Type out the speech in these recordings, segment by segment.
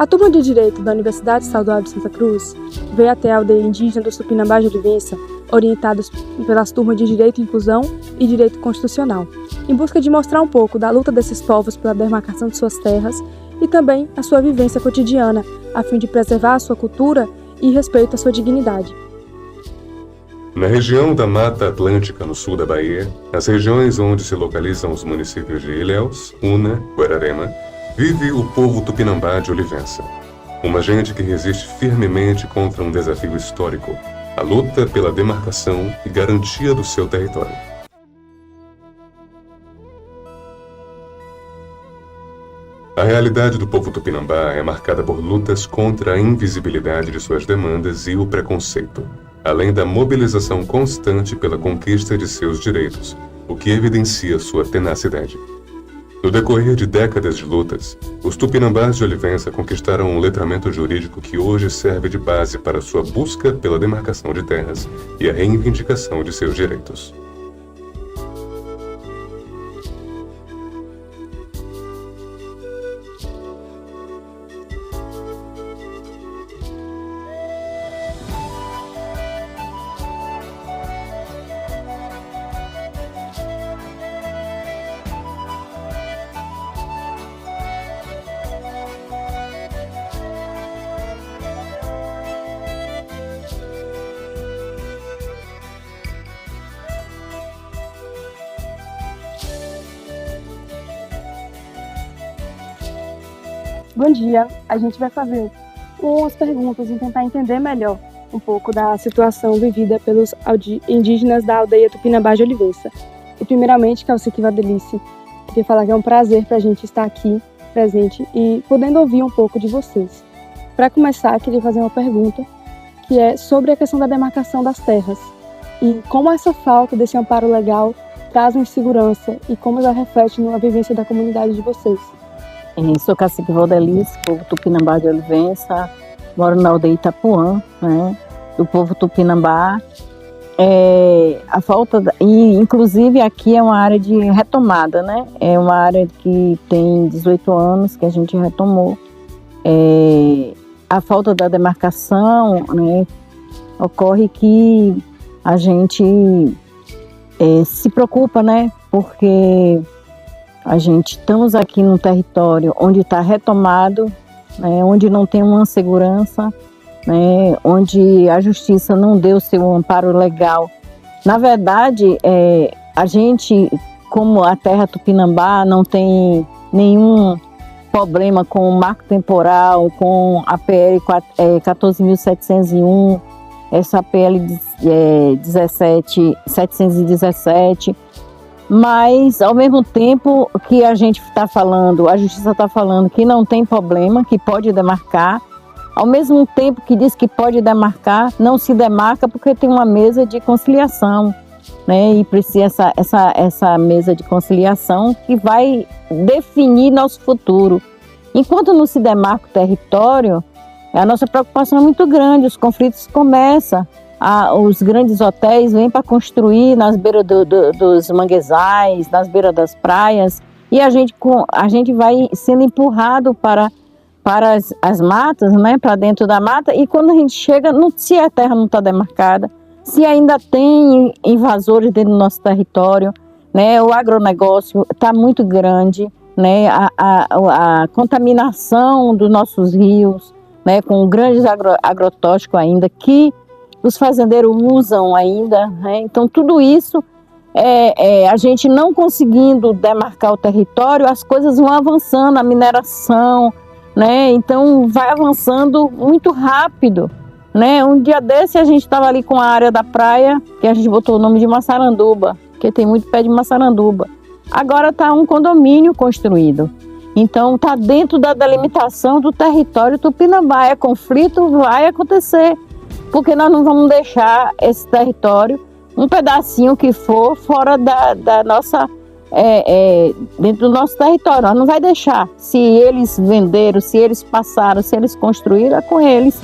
A turma de Direito da Universidade Estadual de Santa Cruz veio até a aldeia indígena do Tupinambá de Olivença, orientados pelas turmas de Direito e Inclusão e Direito Constitucional, em busca de mostrar um pouco da luta desses povos pela demarcação de suas terras e também a sua vivência cotidiana, a fim de preservar a sua cultura e respeito à sua dignidade. Na região da Mata Atlântica, no sul da Bahia, as regiões onde se localizam os municípios de Ilhéus, Una, Guararema, vive o povo Tupinambá de Olivença. Uma gente que resiste firmemente contra um desafio histórico, a luta pela demarcação e garantia do seu território. A realidade do povo Tupinambá é marcada por lutas contra a invisibilidade de suas demandas e o preconceito, além da mobilização constante pela conquista de seus direitos, o que evidencia sua tenacidade. No decorrer de décadas de lutas, os Tupinambás de Olivença conquistaram um letramento jurídico que hoje serve de base para sua busca pela demarcação de terras e a reivindicação de seus direitos. Bom dia, a gente vai fazer umas perguntas e tentar entender melhor um pouco da situação vivida pelos indígenas da aldeia Tupinambá de Olivença. E primeiramente, Calcique Vadelice, queria falar que é um prazer para a gente estar aqui presente e podendo ouvir um pouco de vocês. Para começar, queria fazer uma pergunta que é sobre a questão da demarcação das terras e como essa falta desse amparo legal traz uma insegurança e como ela reflete na vivência da comunidade de vocês. Sou Cacique Vadelice, povo Tupinambá de Olivença, moro na aldeia Itapuã, né, do povo Tupinambá. Inclusive aqui é uma área de retomada, né? É uma área que tem 18 anos que a gente retomou. A falta da demarcação, né, ocorre que a gente se preocupa, né? Porque a gente estamos aqui num território onde está retomado, né, onde não tem uma segurança, né, onde a justiça não deu seu amparo legal. Na verdade, a gente, como a terra Tupinambá, não tem nenhum problema com o marco temporal, com a PL 14.701, essa PL 17.717, mas ao mesmo tempo que a gente está falando, a justiça está falando que não tem problema, que pode demarcar, ao mesmo tempo que diz que pode demarcar, não se demarca porque tem uma mesa de conciliação, né? E precisa essa mesa de conciliação que vai definir nosso futuro. Enquanto não se demarca o território, a nossa preocupação é muito grande, os conflitos começam. Os grandes hotéis vêm para construir nas beiras dos manguezais, nas beiras das praias, e a gente vai sendo empurrado para as matas, né, para dentro da mata, e quando a gente chega, se a terra não está demarcada, se ainda tem invasores dentro do nosso território, né, o agronegócio está muito grande, né, a contaminação dos nossos rios, né, com grandes agrotóxicos ainda, que os fazendeiros usam ainda, né? Então tudo isso, a gente não conseguindo demarcar o território, as coisas vão avançando, a mineração, né? Então vai avançando muito rápido, né? Um dia desse a gente estava ali com a área da praia, que a gente botou o nome de Massaranduba, porque tem muito pé de Massaranduba. Agora está um condomínio construído, então está dentro da delimitação do território Tupinambá. Conflito vai acontecer, porque nós não vamos deixar esse território, um pedacinho que for, fora da nossa, dentro do nosso território. Nós não vai deixar. Se eles venderam, se eles passaram, se eles construíram, é com eles.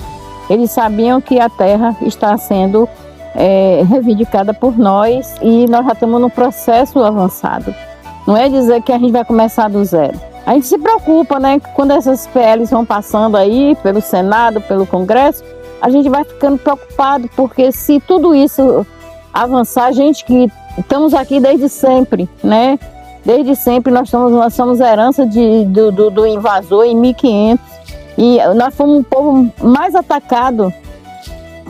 Eles sabiam que a terra está sendo reivindicada por nós e nós já estamos num processo avançado. Não é dizer que a gente vai começar do zero. A gente se preocupa, né? Quando essas PLs vão passando aí pelo Senado, pelo Congresso, a gente vai ficando preocupado, porque se tudo isso avançar, a gente que estamos aqui desde sempre, né? Desde sempre nós somos herança do invasor em 1500 e nós fomos o povo mais atacado,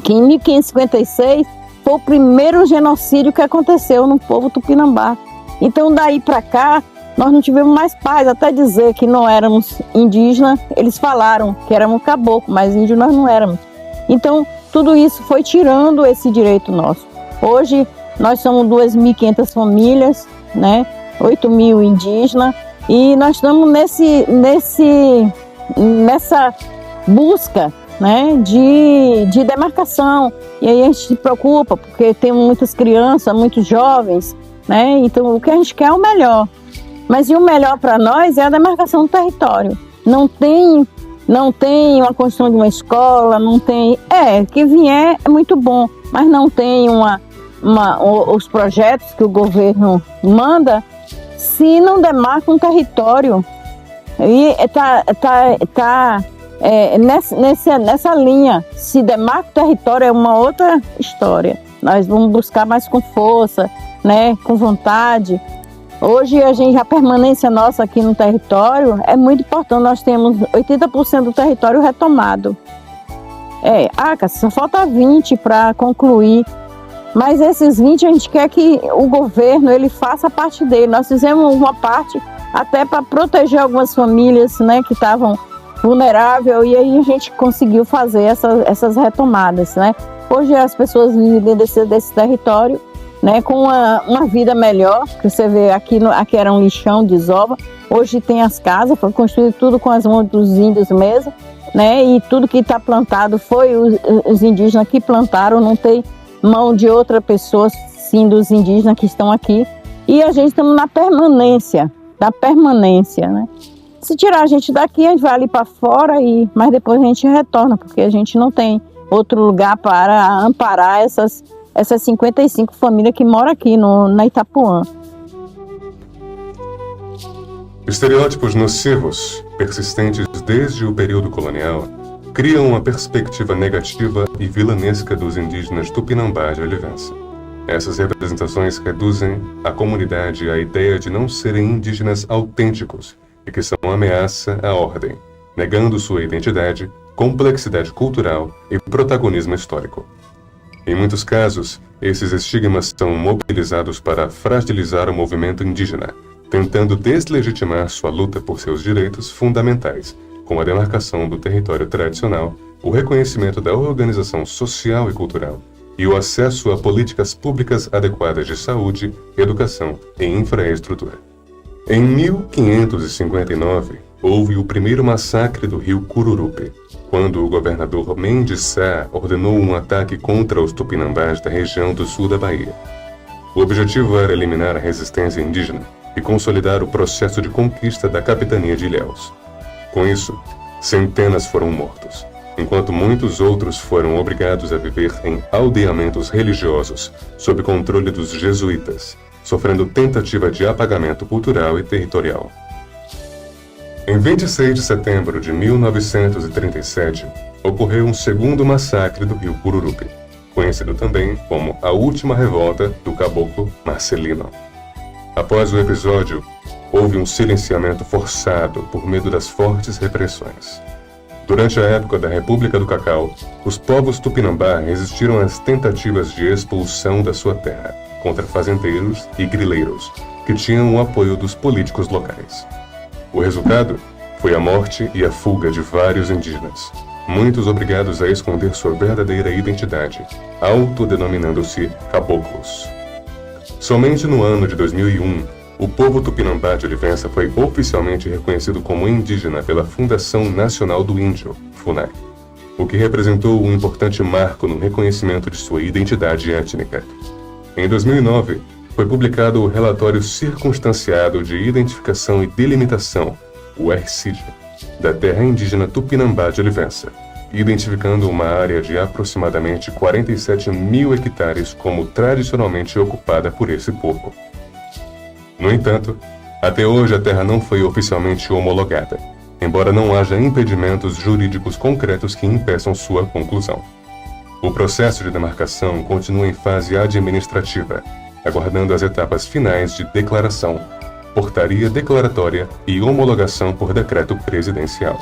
que em 1556 foi o primeiro genocídio que aconteceu no povo tupinambá. Então daí para cá nós não tivemos mais paz, até dizer que não éramos indígenas, eles falaram que éramos caboclo, mas índio nós não éramos. Então tudo isso foi tirando esse direito nosso. Hoje nós somos 2.500 famílias, né? 8.000 indígenas, e nós estamos nessa busca, né, de demarcação. E aí a gente se preocupa, porque tem muitas crianças, muitos jovens, né? Então o que a gente quer é o melhor. Mas e o melhor para nós é a demarcação do território. Não tem uma construção de uma escola, não tem... que vier é muito bom, mas não tem os projetos que o governo manda, se não demarca um território. E nessa linha, se demarca o território é uma outra história. Nós vamos buscar mais com força, né, com vontade. Hoje a permanência nossa aqui no território é muito importante. Nós temos 80% do território retomado. Só falta 20 para concluir. Mas esses 20 a gente quer que o governo ele faça a parte dele. Nós fizemos uma parte até para proteger algumas famílias, né, que estavam vulneráveis, e aí a gente conseguiu fazer essas retomadas, né? Hoje as pessoas vivem desse território, né, com uma vida melhor, que você vê aqui era um lixão, desova, hoje tem as casas, foi construído tudo com as mãos dos índios mesmo, né, e tudo que está plantado foi os indígenas que plantaram, não tem mão de outra pessoa, sim, dos indígenas que estão aqui, e a gente estamos na permanência, né. Se tirar a gente daqui, a gente vai ali para fora, mas depois a gente retorna, porque a gente não tem outro lugar para amparar essas 55 famílias que moram aqui na Itapuã. Estereótipos nocivos, persistentes desde o período colonial, criam uma perspectiva negativa e vilanesca dos indígenas tupinambá de Olivença. Essas representações reduzem a comunidade à ideia de não serem indígenas autênticos e que são uma ameaça à ordem, negando sua identidade, complexidade cultural e protagonismo histórico. Em muitos casos, esses estigmas são mobilizados para fragilizar o movimento indígena, tentando deslegitimar sua luta por seus direitos fundamentais, como a demarcação do território tradicional, o reconhecimento da organização social e cultural e o acesso a políticas públicas adequadas de saúde, educação e infraestrutura. Em 1559, houve o primeiro massacre do rio Cururupe, quando o governador Mendes Sá ordenou um ataque contra os tupinambás da região do sul da Bahia. O objetivo era eliminar a resistência indígena e consolidar o processo de conquista da capitania de Ilhéus. Com isso, centenas foram mortos, enquanto muitos outros foram obrigados a viver em aldeamentos religiosos sob controle dos jesuítas, sofrendo tentativa de apagamento cultural e territorial. Em 26 de setembro de 1937, ocorreu um segundo massacre do rio Cururupe, conhecido também como a última revolta do caboclo Marcelino. Após o episódio, houve um silenciamento forçado por medo das fortes repressões. Durante a época da República do Cacau, os povos tupinambá resistiram às tentativas de expulsão da sua terra contra fazendeiros e grileiros, que tinham o apoio dos políticos locais. O resultado foi a morte e a fuga de vários indígenas, muitos obrigados a esconder sua verdadeira identidade, autodenominando-se caboclos. Somente no ano de 2001, o povo tupinambá de Olivença foi oficialmente reconhecido como indígena pela Fundação Nacional do Índio, FUNAI, o que representou um importante marco no reconhecimento de sua identidade étnica. Em 2009, foi publicado o Relatório Circunstanciado de Identificação e Delimitação, o RCID, da terra indígena Tupinambá de Olivença, identificando uma área de aproximadamente 47.000 hectares como tradicionalmente ocupada por esse povo. No entanto, Até hoje, a terra não foi oficialmente homologada, embora não haja impedimentos jurídicos concretos que impeçam sua conclusão. O processo de demarcação continua em fase administrativa, aguardando as etapas finais de declaração, portaria declaratória e homologação por decreto presidencial.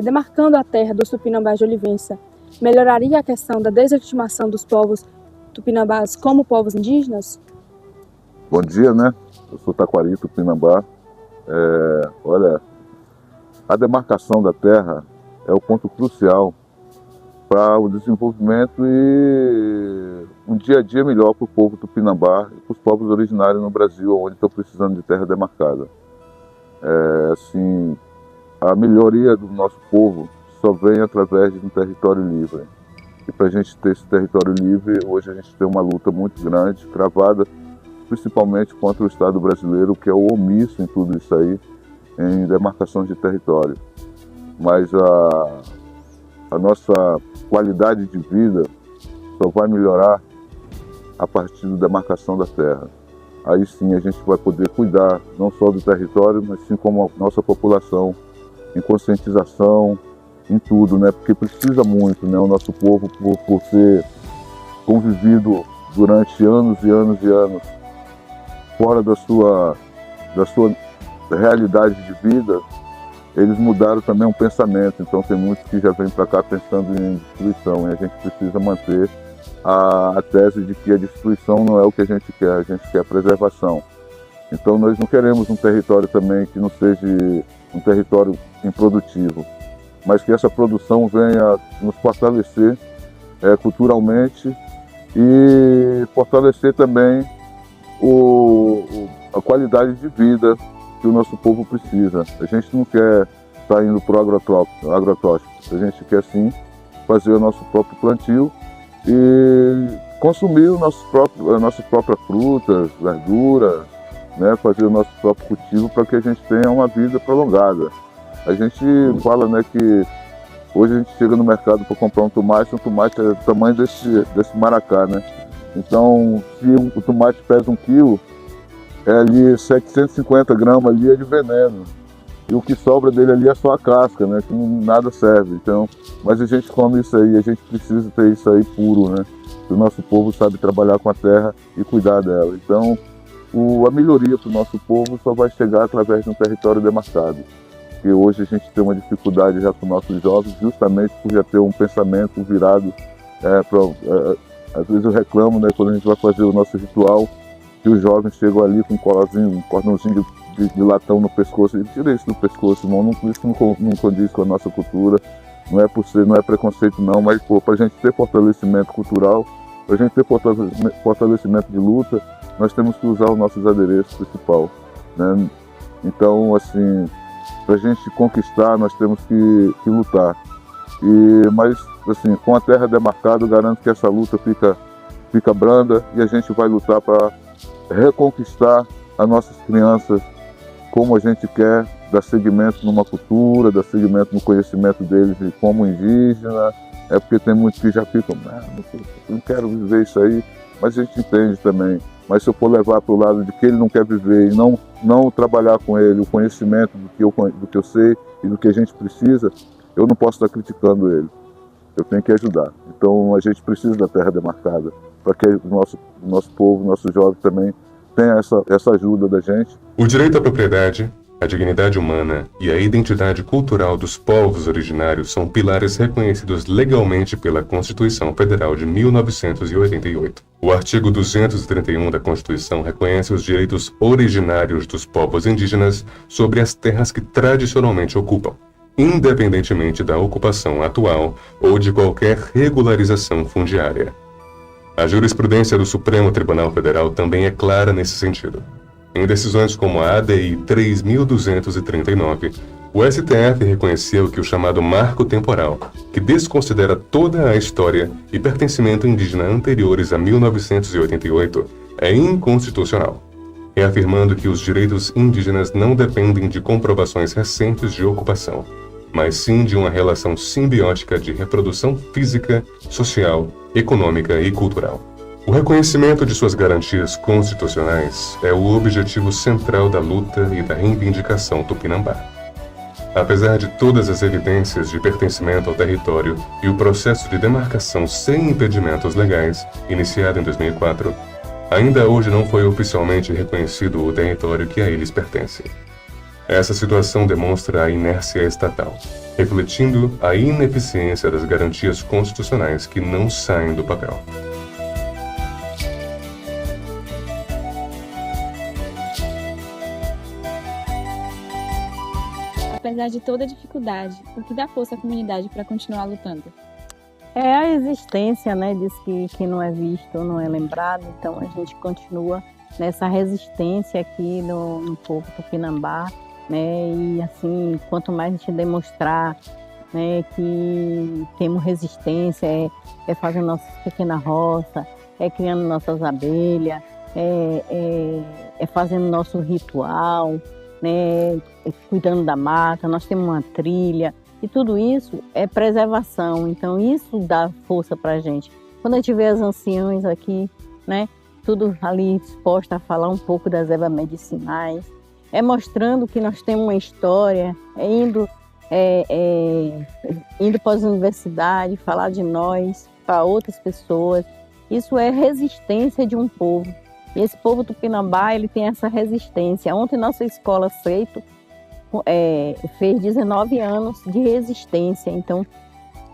Demarcando a terra dos Tupinambás de Olivença, melhoraria a questão da desestimação dos povos tupinambás como povos indígenas? Bom dia, né? Eu sou Taquari, Tupinambá. Olha, a demarcação da terra é o ponto crucial para o desenvolvimento e um dia a dia melhor para o povo Tupinambá e para os povos originários no Brasil, onde estão precisando de terra demarcada. Assim, a melhoria do nosso povo só vem através de um território livre. E para a gente ter esse território livre, hoje a gente tem uma luta muito grande, travada principalmente contra o Estado brasileiro, que é o omisso em tudo isso aí, em demarcações de território. Mas a nossa qualidade de vida só vai melhorar a partir da demarcação da terra. Aí sim a gente vai poder cuidar não só do território, mas sim como a nossa população, em conscientização, em tudo, né? Porque precisa muito, né? O nosso povo, por ter convivido durante anos e anos e anos fora da sua realidade de vida, eles mudaram também o pensamento. Então tem muitos que já vêm para cá pensando em destruição, e a gente precisa manter a tese de que a destruição não é o que a gente quer a preservação. Então nós não queremos um território também que não seja um território improdutivo, mas que essa produção venha nos fortalecer culturalmente e fortalecer também a qualidade de vida que o nosso povo precisa. A gente não quer estar indo para o agrotóxico, a gente quer sim fazer o nosso próprio plantio e consumir as nossas próprias frutas, verduras, né, fazer o nosso próprio cultivo para que a gente tenha uma vida prolongada. A gente fala, né, que hoje a gente chega no mercado para comprar um tomate é do tamanho desse maracá, né? Então, se o tomate pesa 1 quilo, ali 750 gramas ali é de veneno. E o que sobra dele ali é só a casca, né? Que nada serve. Então, mas a gente come isso aí, a gente precisa ter isso aí puro, né? O nosso povo sabe trabalhar com a terra e cuidar dela. Então, a melhoria para o nosso povo só vai chegar através de um território demarcado. Que hoje a gente tem uma dificuldade já com nossos jovens, justamente por já ter um pensamento virado às vezes eu reclamo, né, quando a gente vai fazer o nosso ritual, que os jovens chegam ali com um cordãozinho de latão no pescoço, e tira isso do pescoço, irmão, isso não condiz com a nossa cultura, não é preconceito não, mas para a gente ter fortalecimento cultural, para a gente ter fortalecimento de luta, nós temos que usar os nossos adereços principal, né? Então, assim, para a gente conquistar, nós temos que lutar. Mas, assim, com a terra demarcada, eu garanto que essa luta fica branda e a gente vai lutar para reconquistar as nossas crianças como a gente quer, dar seguimento numa cultura, dar seguimento no conhecimento deles como indígena. É porque tem muitos que já ficam, não quero viver isso aí, mas a gente entende também. Mas se eu for levar para o lado de que ele não quer viver e não trabalhar com ele o conhecimento do que eu sei e do que a gente precisa, eu não posso estar criticando ele. Eu tenho que ajudar. Então a gente precisa da terra demarcada para que o nosso povo, nossos jovens também tenha essa ajuda da gente. O direito à propriedade, a dignidade humana e a identidade cultural dos povos originários são pilares reconhecidos legalmente pela Constituição Federal de 1988. O artigo 231 da Constituição reconhece os direitos originários dos povos indígenas sobre as terras que tradicionalmente ocupam, independentemente da ocupação atual ou de qualquer regularização fundiária. A jurisprudência do Supremo Tribunal Federal também é clara nesse sentido. Em decisões como a ADI 3.239, o STF reconheceu que o chamado marco temporal, que desconsidera toda a história e pertencimento indígena anteriores a 1988, é inconstitucional, reafirmando que os direitos indígenas não dependem de comprovações recentes de ocupação, mas sim de uma relação simbiótica de reprodução física, social, econômica e cultural. O reconhecimento de suas garantias constitucionais é o objetivo central da luta e da reivindicação tupinambá. Apesar de todas as evidências de pertencimento ao território e o processo de demarcação sem impedimentos legais, iniciado em 2004, ainda hoje não foi oficialmente reconhecido o território que a eles pertence. Essa situação demonstra a inércia estatal, refletindo a ineficiência das garantias constitucionais que não saem do papel. Apesar de toda a dificuldade, o que dá força à comunidade para continuar lutando? É a existência, né? Diz que não é visto, não é lembrado, então a gente continua nessa resistência aqui no povo tupinambá, né? E assim, quanto mais a gente demonstrar, né, que temos resistência, é fazendo nossas pequenas roças, é criando nossas abelhas, é fazendo nosso ritual, né, cuidando da mata, nós temos uma trilha, e tudo isso é preservação, então isso dá força para a gente. Quando a gente vê as anciãs aqui, né, tudo ali disposto a falar um pouco das ervas medicinais, mostrando que nós temos uma história, indo para as universidades, falar de nós para outras pessoas, isso é resistência de um povo. E esse povo tupinambá, ele tem essa resistência. Ontem nossa escola Seito fez 19 anos de resistência. Então,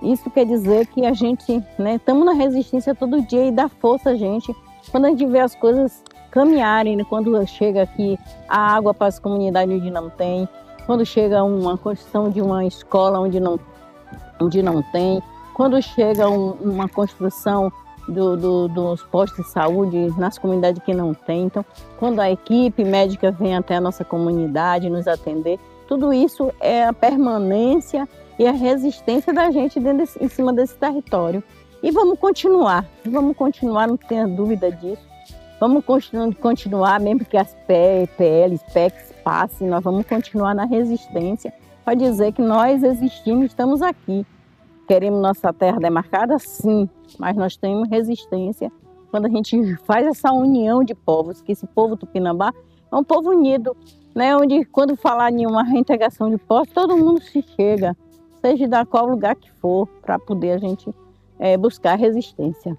isso quer dizer que a gente, né, estamos na resistência todo dia e dá força a gente. Quando a gente vê as coisas caminharem, né, quando chega aqui a água para as comunidades onde não tem, quando chega uma construção de uma escola onde não tem, quando chega uma construção dos postos de saúde nas comunidades que não tem. Então, quando a equipe médica vem até a nossa comunidade nos atender, tudo isso é a permanência e a resistência da gente em cima desse território. E vamos continuar, não tenha dúvida disso. Vamos continuar, mesmo que as PLs, PECs passem, nós vamos continuar na resistência para dizer que nós existimos, estamos aqui. Queremos nossa terra demarcada? Sim, mas nós temos resistência quando a gente faz essa união de povos, que esse povo tupinambá é um povo unido, né? Onde quando falar em uma reintegração de povos, todo mundo se chega, seja de qual lugar que for, para poder a gente buscar resistência.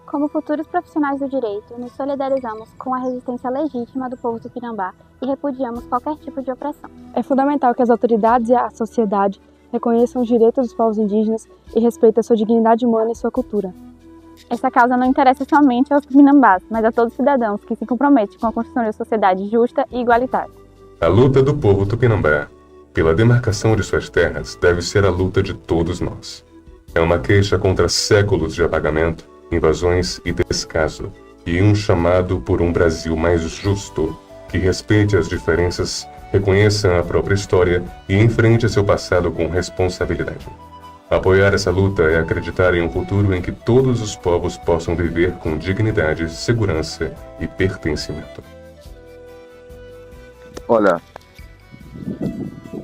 Como futuros profissionais do direito, nos solidarizamos com a resistência legítima do povo tupinambá e repudiamos qualquer tipo de opressão. É fundamental que as autoridades e a sociedade reconheçam os direitos dos povos indígenas e respeitem a sua dignidade humana e sua cultura. Essa causa não interessa somente aos tupinambás, mas a todos os cidadãos que se comprometem com a construção de uma sociedade justa e igualitária. A luta do povo tupinambá pela demarcação de suas terras deve ser a luta de todos nós. É uma queixa contra séculos de apagamento, invasões e descaso, e um chamado por um Brasil mais justo, que respeite as diferenças, reconheça a própria história e enfrente seu passado com responsabilidade. Apoiar essa luta é acreditar em um futuro em que todos os povos possam viver com dignidade, segurança e pertencimento. Olha,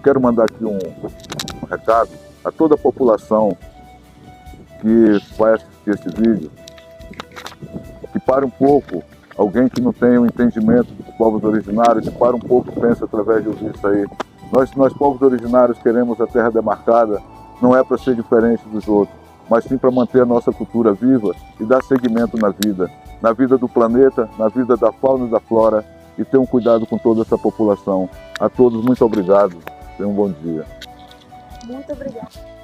quero mandar aqui um recado a toda a população que vai assistir esse vídeo, que pare um pouco, alguém que não tem o entendimento dos povos originários, que pare um pouco e pense através de ouvir isso aí. Nós povos originários queremos a terra demarcada, não é para ser diferente dos outros, mas sim para manter a nossa cultura viva e dar seguimento na vida do planeta, na vida da fauna e da flora, e ter um cuidado com toda essa população. A todos, muito obrigado. Tenham um bom dia. Muito obrigada.